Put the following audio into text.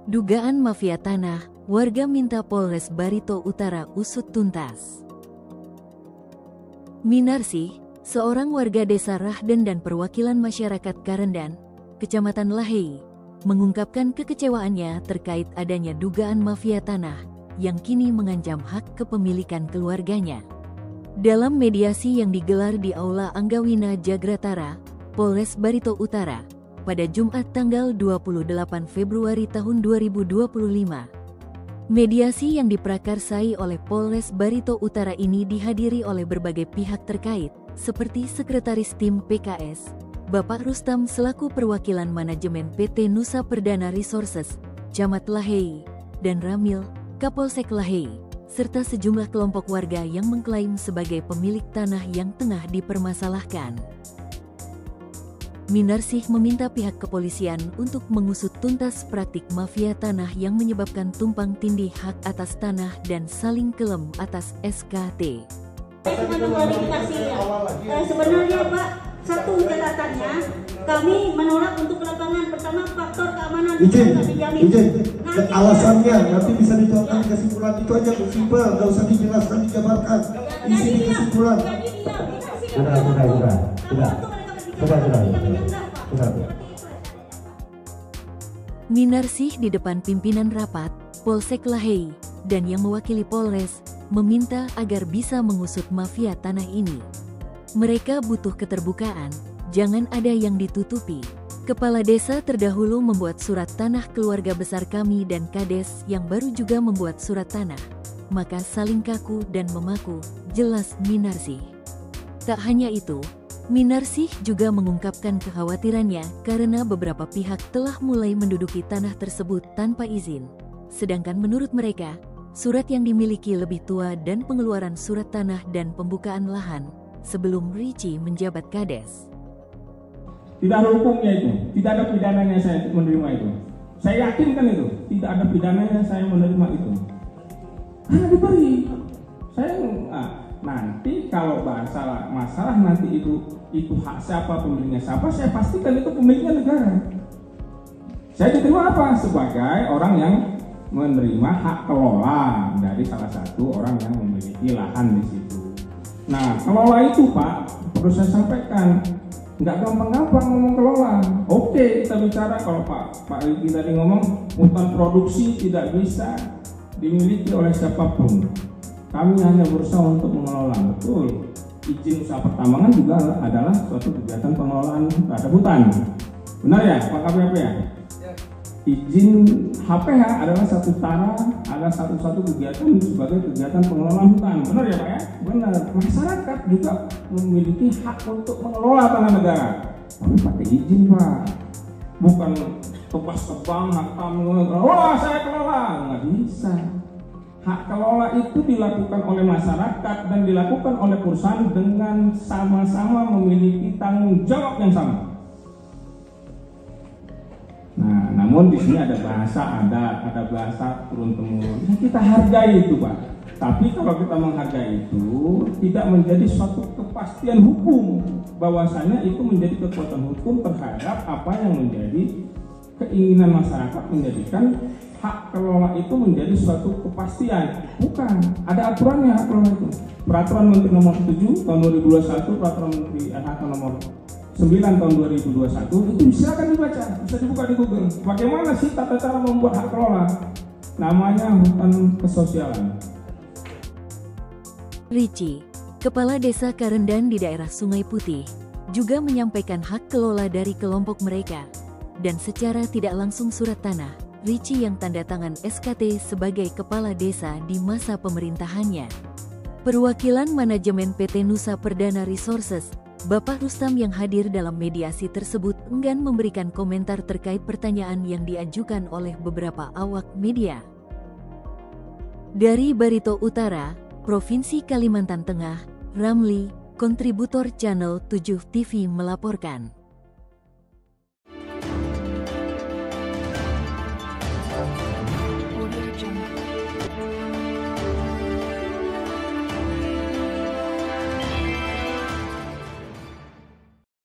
Dugaan mafia tanah, warga minta Polres Barito Utara usut tuntas. Minarsih, seorang warga desa Rahden dan perwakilan masyarakat Karendan, Kecamatan Lahei, mengungkapkan kekecewaannya terkait adanya dugaan mafia tanah yang kini mengancam hak kepemilikan keluarganya. Dalam mediasi yang digelar di Aula Anggawina Jagratara, Polres Barito Utara, pada Jumat tanggal 28 Februari tahun 2025. Mediasi yang diprakarsai oleh Polres Barito Utara ini dihadiri oleh berbagai pihak terkait, seperti Sekretaris Tim PKS, Bapak Rustam selaku perwakilan manajemen PT Nusa Perdana Resources, Camat Lahei, dan Ramil, Kapolsek Lahei, serta sejumlah kelompok warga yang mengklaim sebagai pemilik tanah yang tengah dipermasalahkan. Minarsih meminta pihak kepolisian untuk mengusut tuntas praktik mafia tanah yang menyebabkan tumpang tindih hak atas tanah dan saling kelem atas SKT. Sebenarnya Pak, satu catatannya, kami menolak untuk lapangan. Pertama, faktor keamanan tidak dijamin. Alasannya nanti bisa dituangkan di kesimpulan, itu aja simpel, nggak usah dijelaskan, dijabarkan. Isi di kesimpulan. Sudah. Minarsih di depan pimpinan rapat, Polsek Lahei, dan yang mewakili Polres, meminta agar bisa mengusut mafia tanah ini. Mereka butuh keterbukaan, jangan ada yang ditutupi. Kepala desa terdahulu membuat surat tanah keluarga besar kami dan Kades yang baru juga membuat surat tanah. Maka saling kaku dan memaku, jelas Minarsih. Tak hanya itu, Minarsih juga mengungkapkan kekhawatirannya karena beberapa pihak telah mulai menduduki tanah tersebut tanpa izin. Sedangkan menurut mereka, surat yang dimiliki lebih tua dan pengeluaran surat tanah dan pembukaan lahan sebelum Rici menjabat Kades. Tidak ada hukumnya itu, tidak ada pidananya saya menerima itu. Saya yakinkan itu, tidak ada pidananya saya menerima itu. Karena diberi. Saya nanti kalau masalah nanti itu hak siapa, pemiliknya siapa, saya pastikan itu pemiliknya negara. Saya diterima apa? Sebagai orang yang menerima hak kelola dari salah satu orang yang memiliki lahan di situ. Nah, kelola itu Pak, perlu saya sampaikan, nggak gampang-gampang ngomong kelola. Oke, kita bicara kalau Pak Riki tadi ngomong hutan produksi tidak bisa dimiliki oleh siapapun. Kami hanya berusaha untuk mengelola, betul. Izin usaha pertambangan juga adalah suatu kegiatan pengelolaan terhadap hutan. Benar ya, Pak KPP ya? Izin HPH adalah adalah satu kegiatan sebagai kegiatan pengelolaan hutan. Benar ya Pak ya? Benar. Masyarakat juga memiliki hak untuk mengelola tanah negara. Tapi pakai izin Pak. Bukan tebas-tebang, hakam, wah saya kelola. Nggak bisa. Hak kelola itu dilakukan oleh masyarakat dan dilakukan oleh perusahaan dengan sama-sama memiliki tanggung jawab yang sama. Nah, namun di sini ada bahasa adat, ada bahasa turun-temurun. Ya, kita hargai itu, Pak. Tapi kalau kita menghargai itu tidak menjadi suatu kepastian hukum, bahwasanya itu menjadi kekuatan hukum terhadap apa yang menjadi keinginan masyarakat menjadikan hak kelola itu menjadi suatu kepastian. Bukan, ada aturannya hak kelola itu. Peraturan Menteri Nomor 7 tahun 2021, Peraturan Menteri LHK Nomor 9 tahun 2021 itu silakan dibaca, bisa dibuka di Google. Bagaimana sih tata cara membuat hak kelola? Namanya hutan kesosialan. Rici, Kepala Desa Karendan di daerah Sungai Putih, juga menyampaikan hak kelola dari kelompok mereka. Dan secara tidak langsung surat tanah, Rici yang tanda tangan SKT sebagai kepala desa di masa pemerintahannya. Perwakilan manajemen PT Nusa Perdana Resources, Bapak Rustam yang hadir dalam mediasi tersebut enggan memberikan komentar terkait pertanyaan yang diajukan oleh beberapa awak media. Dari Barito Utara, Provinsi Kalimantan Tengah, Ramli, kontributor Channel 7 TV melaporkan.